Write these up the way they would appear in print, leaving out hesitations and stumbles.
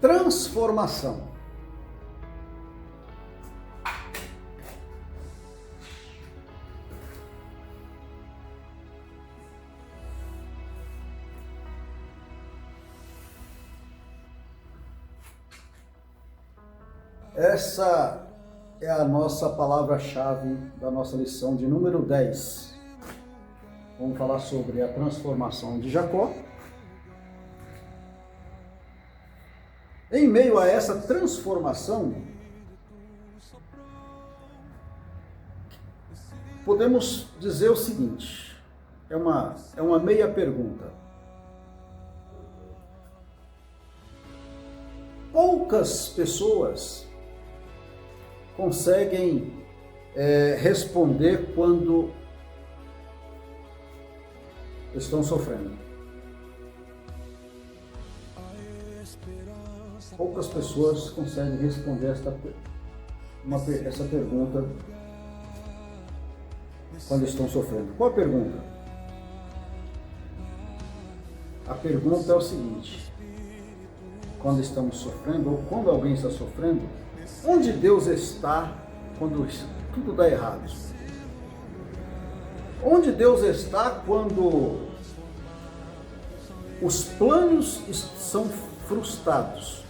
transformação. Essa é a nossa palavra-chave da nossa lição de número 10. Vamos falar sobre a transformação de Jacó. Em meio a essa transformação, podemos dizer o seguinte, é uma meia pergunta. Poucas pessoas conseguem responder quando estão sofrendo. Poucas pessoas conseguem responder essa pergunta quando estão sofrendo. Qual a pergunta? A pergunta é o seguinte: quando estamos sofrendo, ou quando alguém está sofrendo, onde Deus está quando tudo dá errado? Onde Deus está quando os planos são frustrados?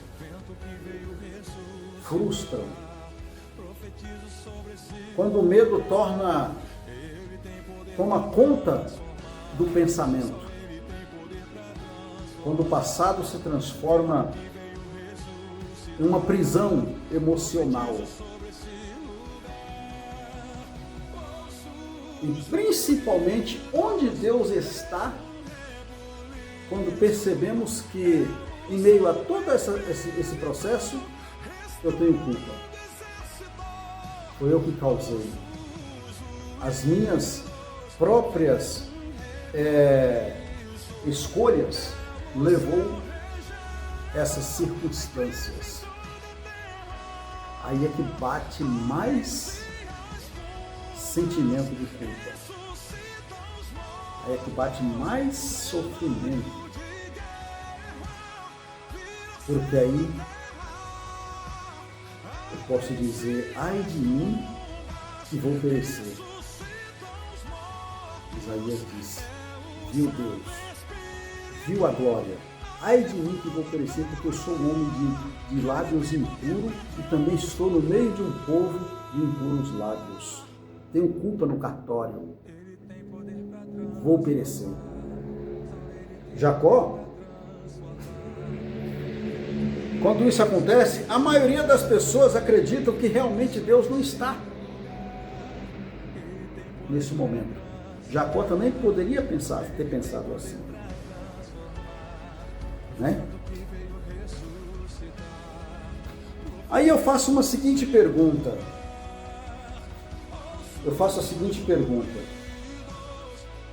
Frustram. Quando o medo toma conta do pensamento. Quando o passado se transforma em uma prisão emocional. E principalmente onde Deus está quando percebemos que em meio a todo esse processo eu tenho culpa. Foi eu que causei. As minhas próprias escolhas levou essas circunstâncias. Aí é que bate mais sentimento de culpa. Aí é que bate mais sofrimento. Porque aí eu posso dizer, ai de mim que vou perecer. Isaías disse, viu Deus, viu a glória. Ai de mim que vou perecer, porque eu sou um homem de lábios impuros e também estou no meio de um povo de impuros lábios. Tenho culpa no cartório. Vou perecer. Jacó, quando isso acontece, a maioria das pessoas acreditam que realmente Deus não está nesse momento. Jacó também poderia ter pensado assim. Né? Aí eu faço a seguinte pergunta.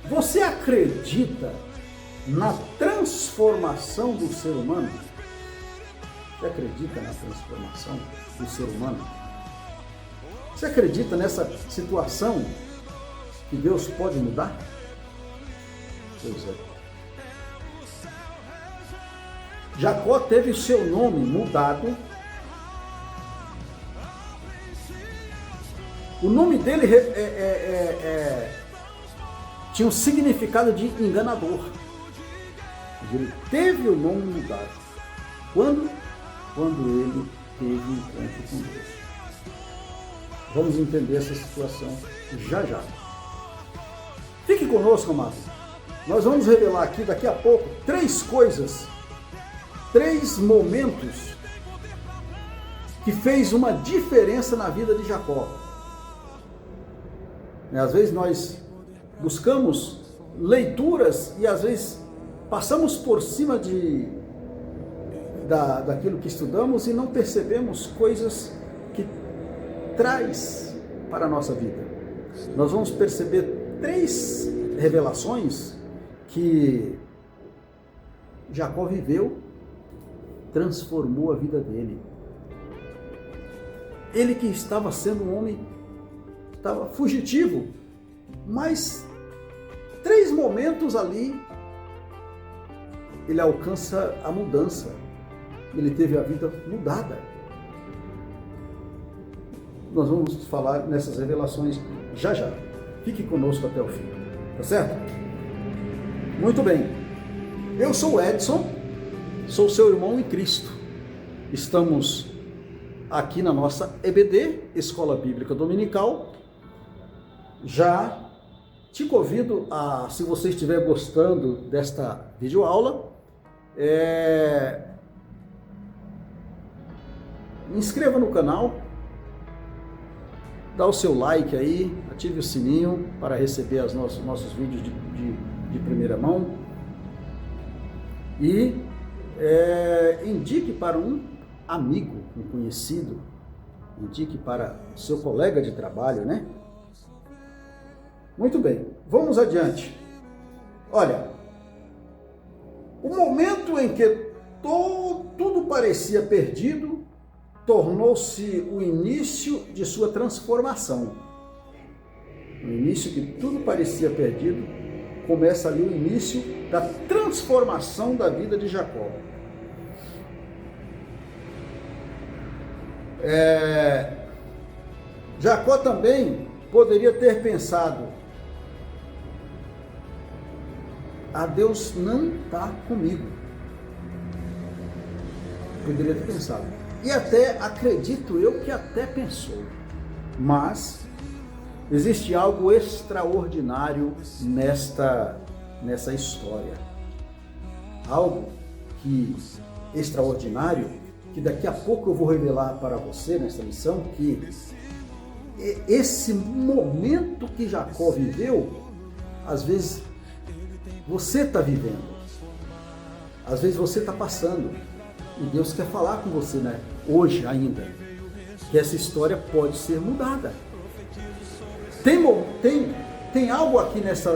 Você acredita na transformação do ser humano? Você acredita na transformação do ser humano? Você acredita nessa situação que Deus pode mudar? Pois é. Jacó teve o seu nome mudado. O nome dele tinha um significado de enganador. Ele teve o nome mudado. Quando ele teve um encontro com Deus. Vamos entender essa situação já já. Fique conosco, amado. Nós vamos revelar aqui, daqui a pouco, 3 coisas, 3 momentos que fez uma diferença na vida de Jacó. Às vezes nós buscamos leituras e às vezes passamos por cima daquilo que estudamos e não percebemos coisas que traz para a nossa vida. Nós vamos perceber 3 revelações que Jacó viveu, transformou a vida dele. Ele que estava sendo um homem, estava fugitivo, mas 3 momentos ali, ele alcança a mudança. ele teve a vida mudada. Nós vamos falar nessas revelações já já. Fique conosco até o fim, tá certo? Muito bem. Eu sou o Edson, sou seu irmão em Cristo. Estamos aqui na nossa EBD, Escola Bíblica Dominical. Já te convido a, se você estiver gostando desta videoaula, inscreva no canal, dá o seu like aí, ative o sininho para receber os nossos vídeos de primeira mão e indique para um amigo, um conhecido, indique para seu colega de trabalho, né? Muito bem, vamos adiante. Olha, o momento em que tudo parecia perdido tornou-se o início de sua transformação. No início que tudo parecia perdido, começa ali o início da transformação da vida de Jacó. Jacó também poderia ter pensado: Deus não está comigo. Poderia ter pensado. E até, acredito eu, que até pensou. Mas existe algo extraordinário nessa história. Algo extraordinário, que daqui a pouco eu vou revelar para você nessa lição, que esse momento que Jacó viveu, às vezes você está vivendo, às vezes você está passando, e Deus quer falar com você, né? Hoje ainda, que essa história pode ser mudada. Tem algo aqui nessa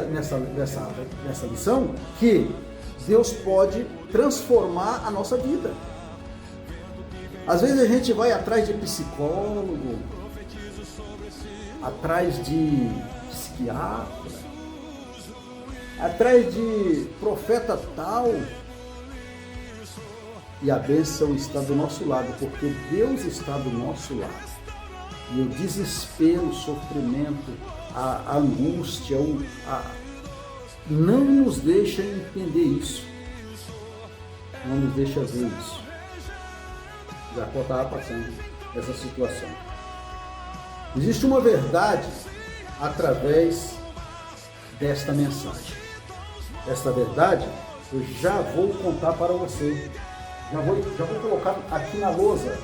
lição que Deus pode transformar a nossa vida. Às vezes a gente vai atrás de psicólogo, atrás de psiquiatra, atrás de profeta tal, e a bênção está do nosso lado, porque Deus está do nosso lado. E o desespero, o sofrimento, a angústia, não nos deixa entender isso, não nos deixa ver isso. Jacó estava passando essa situação. Existe uma verdade através desta mensagem. Esta verdade eu já vou contar para você. Já vou colocar aqui na lousa.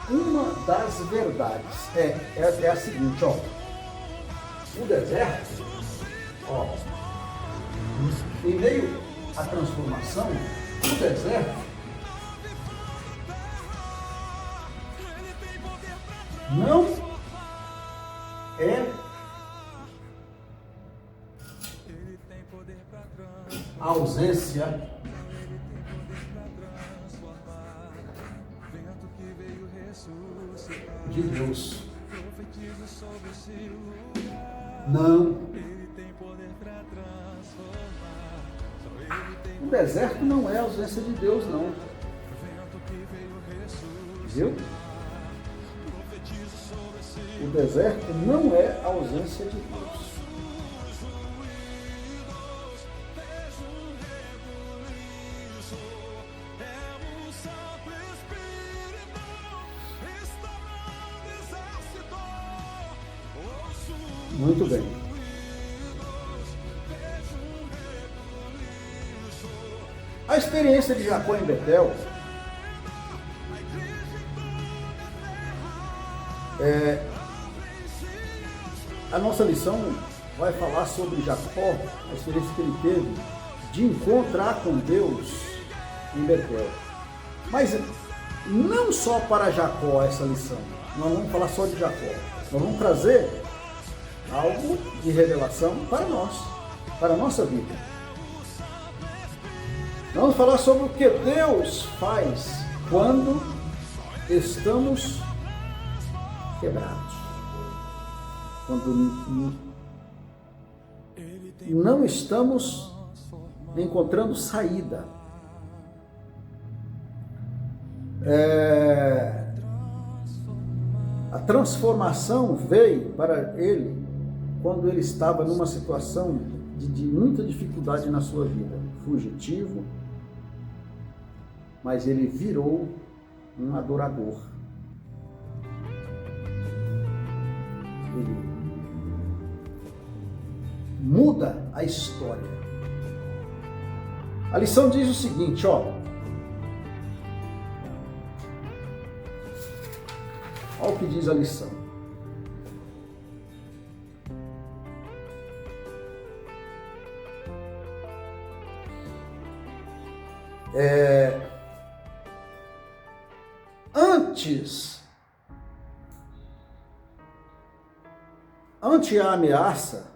Uma das verdades é a seguinte, ó. O deserto, ó, em meio à transformação, o deserto não é a ausência de Deus. Não. O deserto não é a ausência de Deus, não. Viu? O deserto não é a ausência de Deus. Muito bem. A experiência de Jacó em Betel a nossa lição vai falar sobre Jacó, a experiência que ele teve de encontrar com Deus em Betel. Mas não só para Jacó essa lição, nós vamos falar só de Jacó. Nós vamos trazer algo de revelação para nós, para a nossa vida. Vamos falar sobre o que Deus faz quando estamos quebrados, quando não estamos encontrando saída. A transformação veio para ele quando ele estava numa situação de muita dificuldade na sua vida, fugitivo, mas ele virou um adorador. Ele muda a história. A lição diz o seguinte, olha o que diz a lição. Ante a ameaça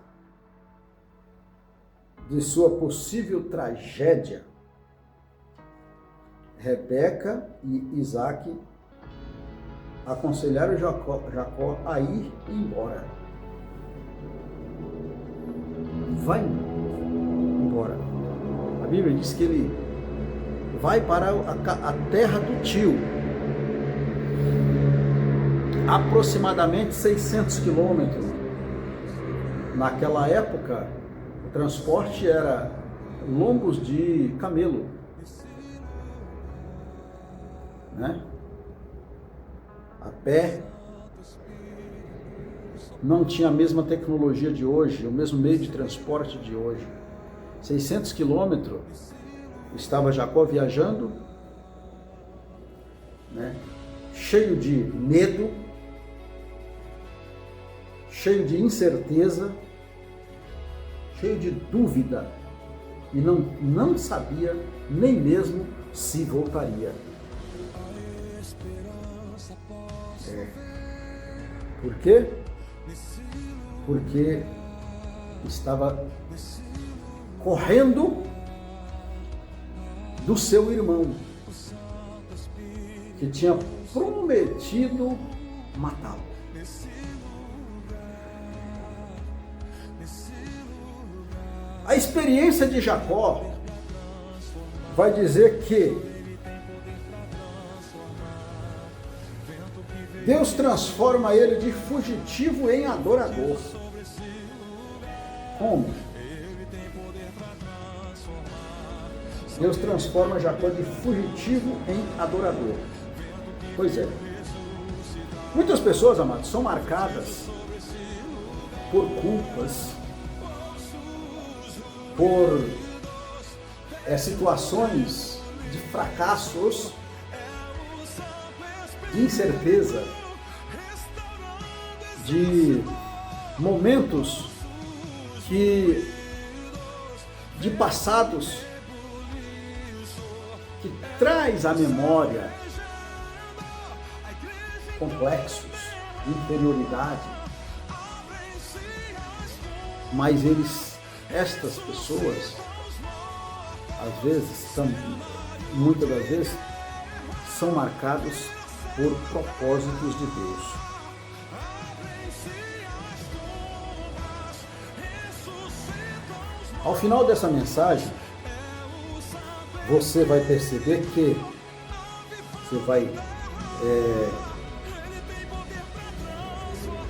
de sua possível tragédia, Rebeca e Isaac aconselharam Jacó a ir embora. Vai embora. A Bíblia diz que ele vai para a terra do tio, aproximadamente 600 quilômetros. Naquela época, o transporte era lombos de camelo, né? A pé. Não tinha a mesma tecnologia de hoje, o mesmo meio de transporte de hoje. 600 quilômetros, estava Jacó viajando, né? Cheio de medo, cheio de incerteza, cheio de dúvida, e não sabia nem mesmo se voltaria. Por quê? Porque estava correndo do seu irmão, que tinha prometido matá-lo. A experiência de Jacó vai dizer que Deus transforma ele de fugitivo em adorador. Como? Deus transforma Jacó de fugitivo em adorador. Pois é. Muitas pessoas, amados, são marcadas por culpas, por situações de fracassos, de incerteza, de momentos de passados que traz à memória complexos, inferioridade, mas estas pessoas, às vezes, muitas das vezes, são marcados por propósitos de Deus. Ao final dessa mensagem, você vai perceber que você vai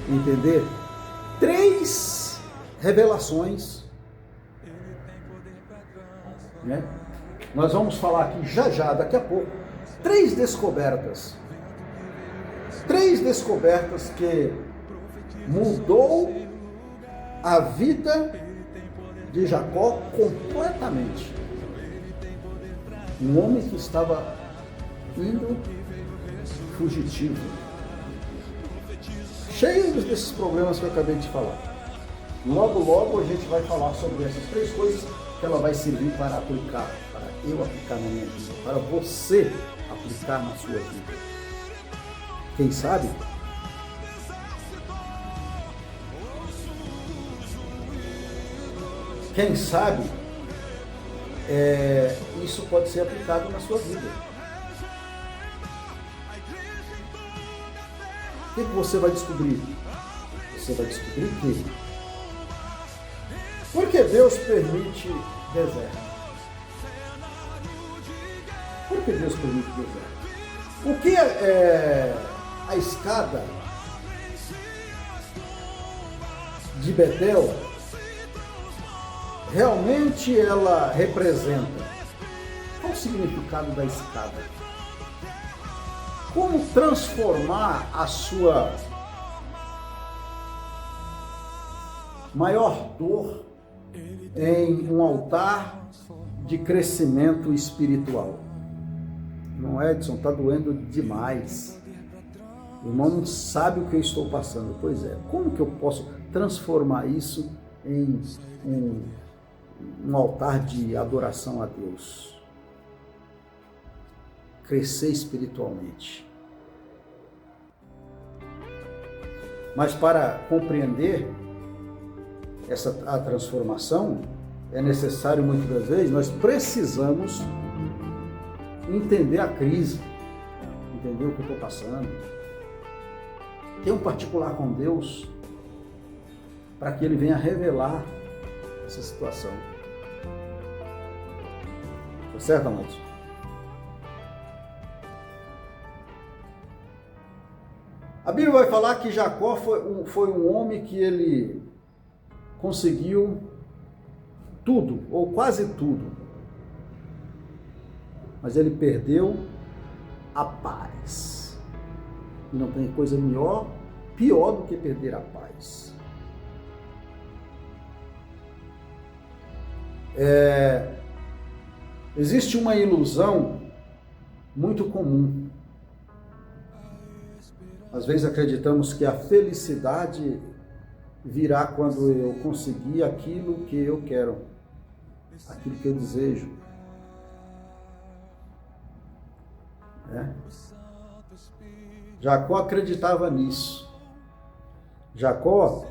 entender 3 revelações, né? Nós vamos falar aqui já, daqui a pouco, 3 descobertas. 3 descobertas que mudou a vida de Jacó completamente. Um homem que estava indo fugitivo, cheio desses problemas que eu acabei de falar. Logo a gente vai falar sobre essas 3 coisas que ela vai servir para aplicar, para eu aplicar na minha vida, para você aplicar na sua vida. Quem sabe? Quem sabe isso pode ser aplicado na sua vida. O que você vai descobrir? Você vai descobrir que por que Deus permite deserto? Por que Deus permite deserto? O que é a escada de Betel? Realmente ela representa? Qual o significado da escada? Como transformar a sua maior dor em um altar de crescimento espiritual? Não, Edson, está doendo demais. O irmão não sabe o que eu estou passando. Pois é, como que eu posso transformar isso em um altar de adoração a Deus? Crescer espiritualmente. Mas para compreender a transformação, é necessário muitas das vezes, nós precisamos entender a crise, entender o que eu estou passando, ter um particular com Deus, para que Ele venha revelar essa situação. Tá certo, amados? A Bíblia vai falar que Jacó foi um homem que ele conseguiu tudo, ou quase tudo, mas ele perdeu a paz. E não tem coisa pior do que perder a paz. Existe uma ilusão muito comum. Às vezes acreditamos que a felicidade virá quando eu conseguir aquilo que eu quero, aquilo que eu desejo. Jacó acreditava nisso. Jacó,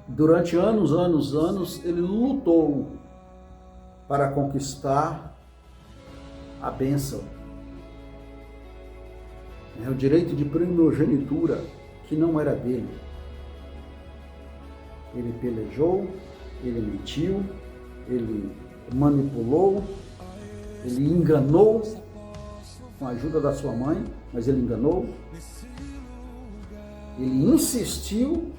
durante anos, ele lutou para conquistar a bênção. O direito de primogenitura que não era dele. Ele pelejou, ele mentiu, ele manipulou, ele enganou com a ajuda da sua mãe, mas ele enganou. Ele insistiu,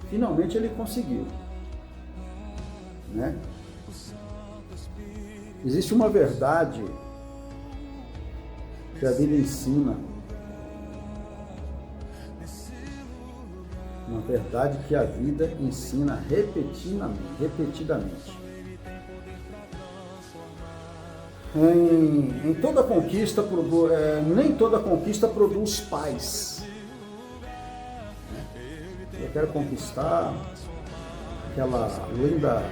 finalmente ele conseguiu. Existe uma verdade que a Bíblia ensina, uma verdade que a vida ensina repetidamente. Em toda conquista, nem toda conquista produz paz. Eu quero conquistar aquela linda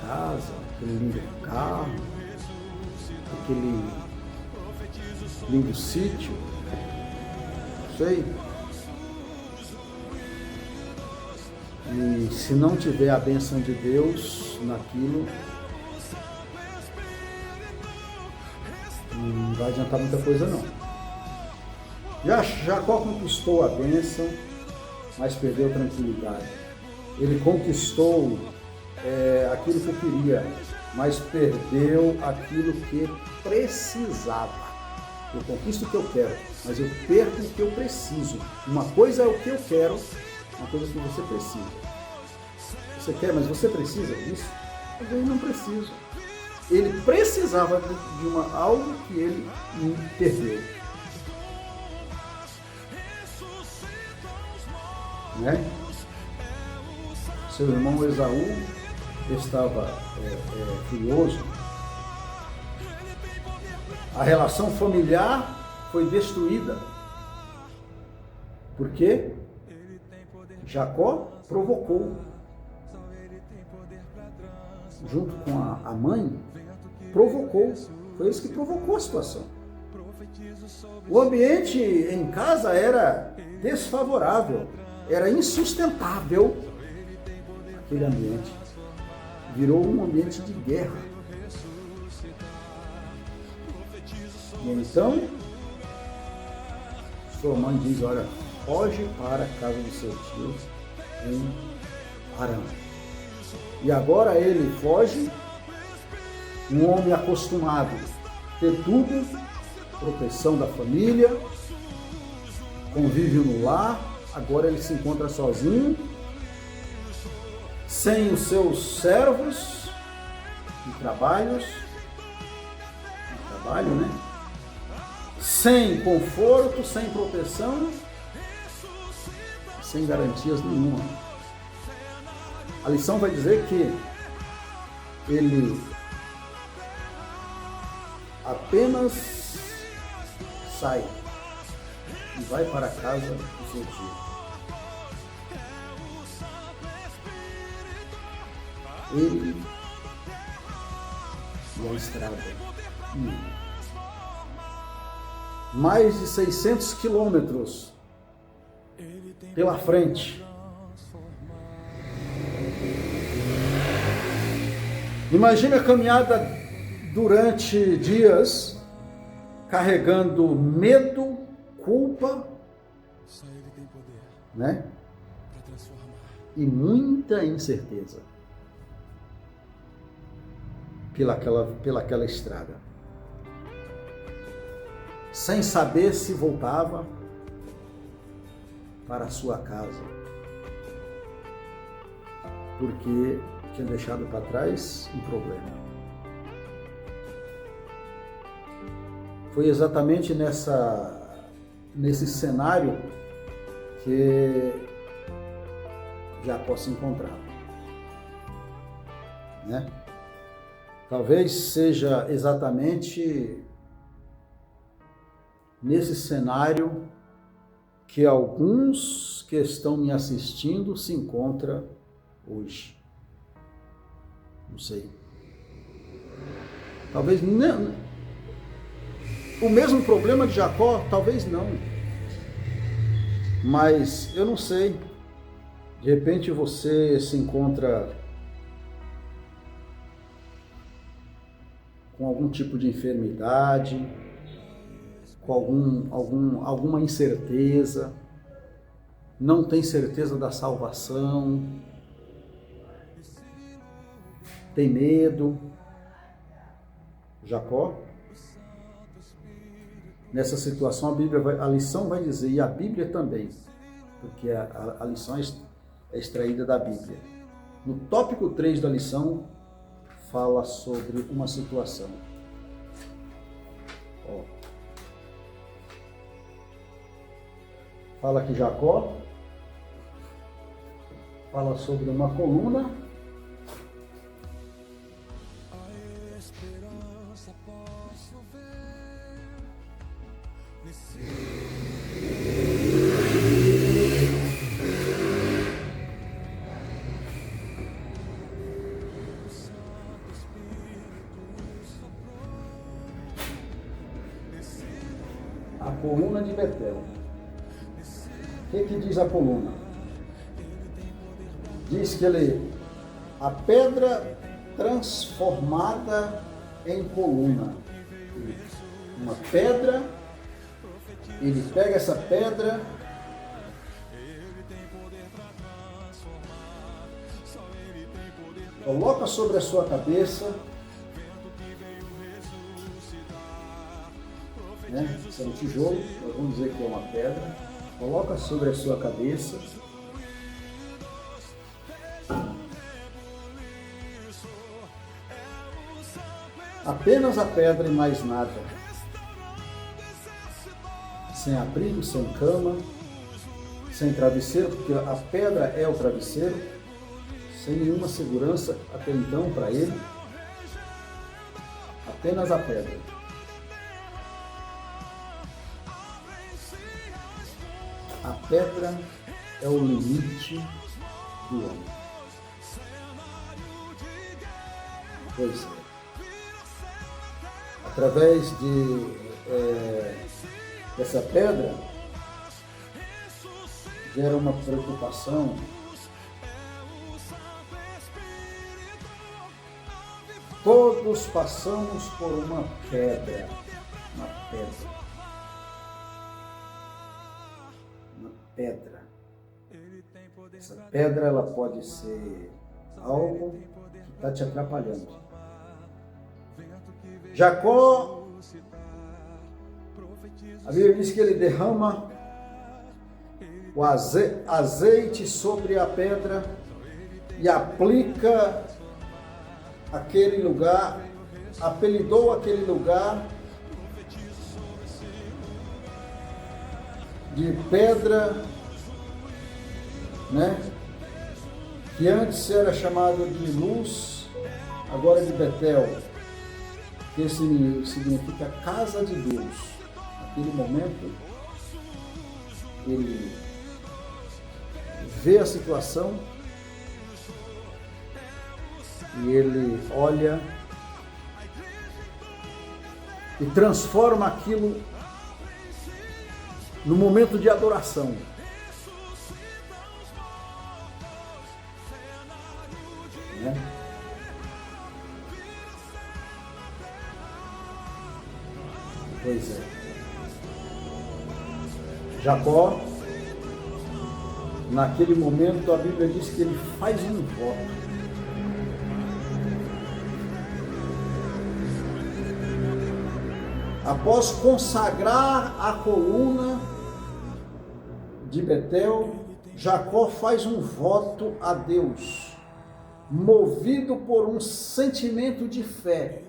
casa, aquele lindo carro, aquele lindo sítio, não sei. E se não tiver a bênção de Deus naquilo, não vai adiantar muita coisa não. Jacó conquistou a bênção, mas perdeu a tranquilidade. Ele conquistou aquilo que queria, mas perdeu aquilo que precisava. Eu conquisto o que eu quero, mas eu perco o que eu preciso. Uma coisa é o que eu quero, uma coisa é o que você precisa. Você quer, mas você precisa disso? Eu não preciso. Ele precisava de algo que ele perdeu. Seu irmão Esaú estava furioso. A relação familiar foi destruída. Por quê? Jacó provocou. Junto com a mãe, provocou. Foi isso que provocou a situação. O ambiente em casa era desfavorável, era insustentável. Aquele ambiente virou um ambiente de guerra. E então, sua mãe diz, olha, foge para a casa do seu tio em Arã. E agora ele foge, um homem acostumado, ter tudo, proteção da família, convívio no lar. Agora ele se encontra sozinho, sem os seus servos de trabalho, né? Sem conforto, sem proteção, sem garantias nenhuma. A lição vai dizer que ele apenas sai e vai para a casa do seu tio. Ele e a estrada. Mais de 600 quilômetros pela frente. Imagine a caminhada durante dias, carregando medo, culpa, né? E muita incerteza pelaquela estrada. Sem saber se voltava para a sua casa, porque tinha deixado para trás um problema. Foi exatamente nesse cenário que Jacó se encontrava, né? Talvez seja exatamente nesse cenário que alguns que estão me assistindo se encontram hoje. Não sei. Talvez não. O mesmo problema de Jacó, talvez não. Mas eu não sei. De repente você se encontra com algum tipo de enfermidade, com alguma incerteza, não tem certeza da salvação, tem medo. Jacó, nessa situação a lição vai dizer, e a Bíblia também, porque a lição é extraída da Bíblia. No tópico 3 da lição, fala sobre uma situação. Fala que Jacó fala sobre uma coluna coluna de Betel. O que diz a coluna? Diz que a pedra transformada em coluna. Uma pedra, ele pega essa pedra, coloca sobre a sua cabeça, né? Isso é um tijolo, nós vamos dizer que é uma pedra, coloca sobre a sua cabeça, apenas a pedra e mais nada, sem abrigo, sem cama, sem travesseiro, porque a pedra é o travesseiro, sem nenhuma segurança até então para ele, apenas a pedra. A pedra é o limite do homem. Pois é. Através dessa pedra, gera uma preocupação. Todos passamos por uma pedra. Uma pedra. Pedra. Essa pedra ela pode ser algo que está te atrapalhando. Jacó A Bíblia diz que ele derrama o azeite sobre a pedra e aplica aquele lugar, apelidou aquele lugar de pedra, né? Que antes era chamado de luz, agora de Betel, que significa casa de Deus. Naquele momento, ele vê a situação e ele olha e transforma aquilo no momento de adoração. Né? Pois é. Jacó, naquele momento, a Bíblia diz que ele faz um voto. Após consagrar a coluna de Betel, Jacó faz um voto a Deus, movido por um sentimento de fé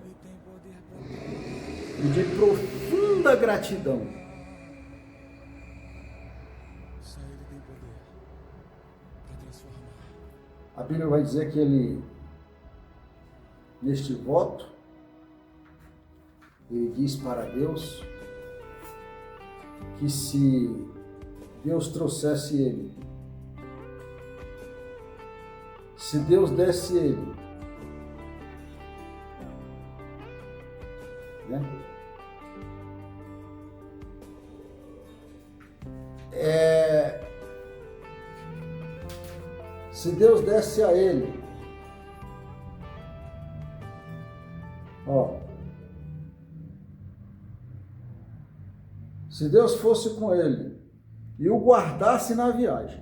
e de profunda gratidão. A Bíblia vai dizer que ele, neste voto, ele diz para Deus que se Deus trouxesse ele, se Deus desse ele, né? Se Deus desse a ele, se Deus fosse com ele e o guardasse na viagem,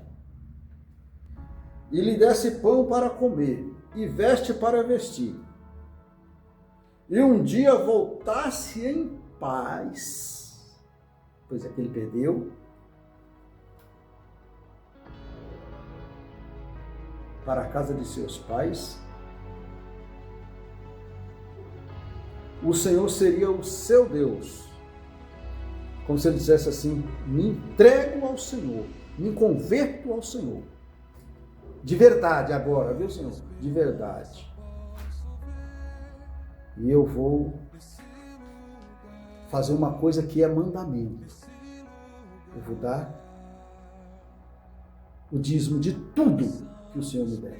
e lhe desse pão para comer e veste para vestir, e um dia voltasse em paz, pois é que ele perdeu, para a casa de seus pais, o Senhor seria o seu Deus. Como se ele dissesse assim: me entrego ao Senhor, me converto ao Senhor. De verdade agora, viu, Senhor? De verdade. E eu vou fazer uma coisa que é mandamento. Eu vou dar o dízimo de tudo que o Senhor me der.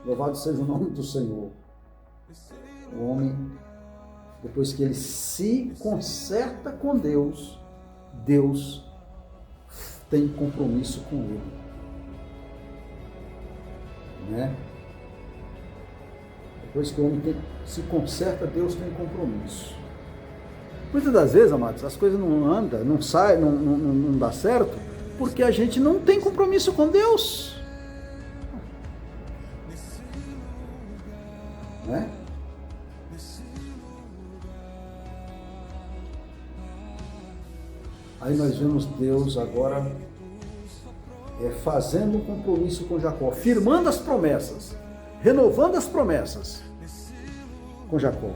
Louvado seja o nome do Senhor. O homem, depois que ele se conserta com Deus, Deus tem compromisso com ele. Né? Depois que o homem se conserta, Deus tem compromisso. Muitas das vezes, amados, as coisas não andam, não saem, não dá certo, porque a gente não tem compromisso com Deus. Né? Aí nós vemos Deus agora fazendo um compromisso com Jacó, firmando as promessas, renovando as promessas com Jacó.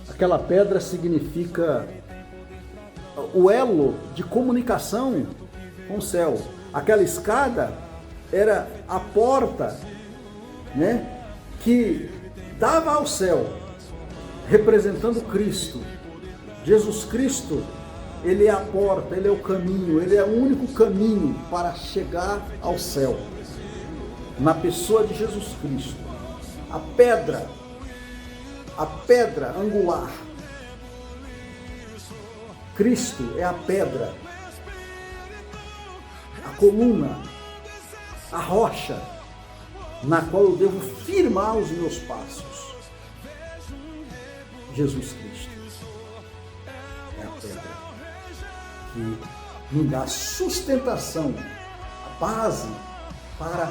Aquela pedra significa o elo de comunicação com o céu. Aquela escada era a porta, né, que dava ao céu, representando Cristo. Jesus Cristo, ele é a porta, ele é o caminho, ele é o único caminho para chegar ao céu. Na pessoa de Jesus Cristo. A pedra angular. Cristo é a pedra, a coluna, a rocha, na qual eu devo firmar os meus passos. Jesus Cristo é a pedra que me dá sustentação, a base para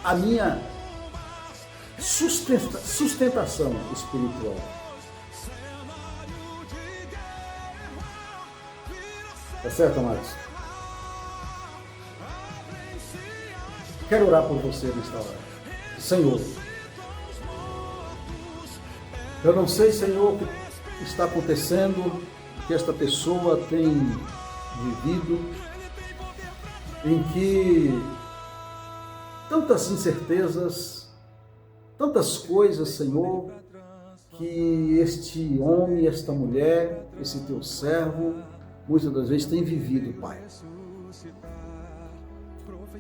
a minha sustentação espiritual. Tá certo, amados? Quero orar por você nesta hora. Senhor, eu não sei, Senhor, o que está acontecendo, que esta pessoa tem vivido, em que tantas incertezas, tantas coisas, Senhor, que este homem, esta mulher, esse teu servo, muitas das vezes tem vivido, Pai.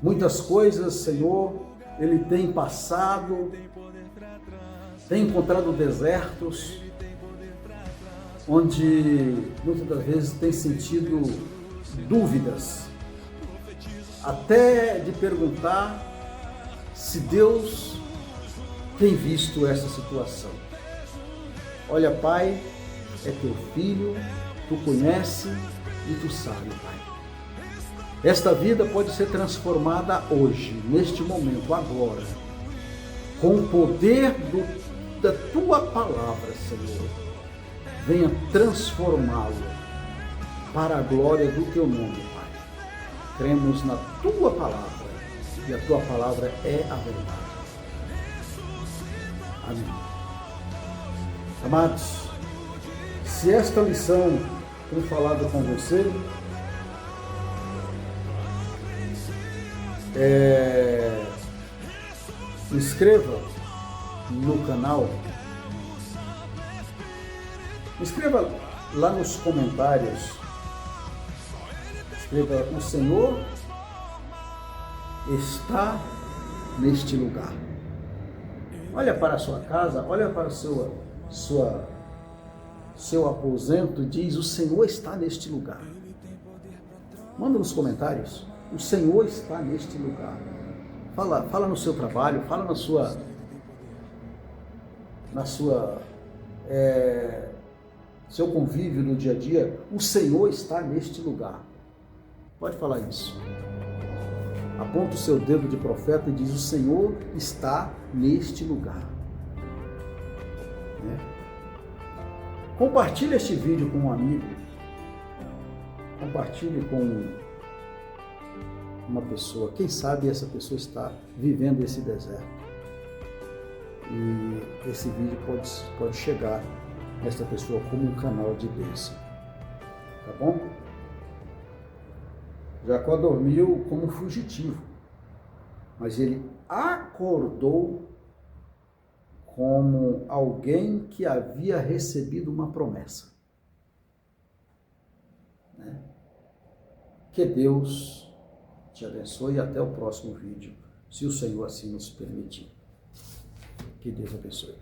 Muitas coisas, Senhor, ele tem passado, tem encontrado desertos, onde muitas das vezes tem sentido dúvidas, até de perguntar se Deus tem visto essa situação. Olha, Pai, é teu filho, tu conhece e tu sabe, Pai. Esta vida pode ser transformada hoje, neste momento, agora, com o poder da tua palavra, Senhor. Venha transformá-lo para a glória do teu nome, Pai. Cremos na tua palavra e a tua palavra é a verdade. Amém. Amados, se esta lição tem falado com você, inscreva no canal, escreva lá nos comentários, escreva: o Senhor está neste lugar. Olha para a sua casa, olha para o seu aposento e diz: o Senhor está neste lugar. Manda nos comentários: o Senhor está neste lugar. Fala no seu trabalho, fala na sua seu convívio no dia a dia. O Senhor está neste lugar. Pode falar isso. Aponta o seu dedo de profeta e diz: o Senhor está neste lugar. Compartilhe este vídeo com um amigo. Compartilhe com uma pessoa. Quem sabe essa pessoa está vivendo esse deserto. E esse vídeo pode chegar nesta pessoa como um canal de bênção. Tá bom? Jacó dormiu como um fugitivo, mas ele acordou como alguém que havia recebido uma promessa. Que Deus te abençoe e até o próximo vídeo, se o Senhor assim nos permitir. Que Deus abençoe.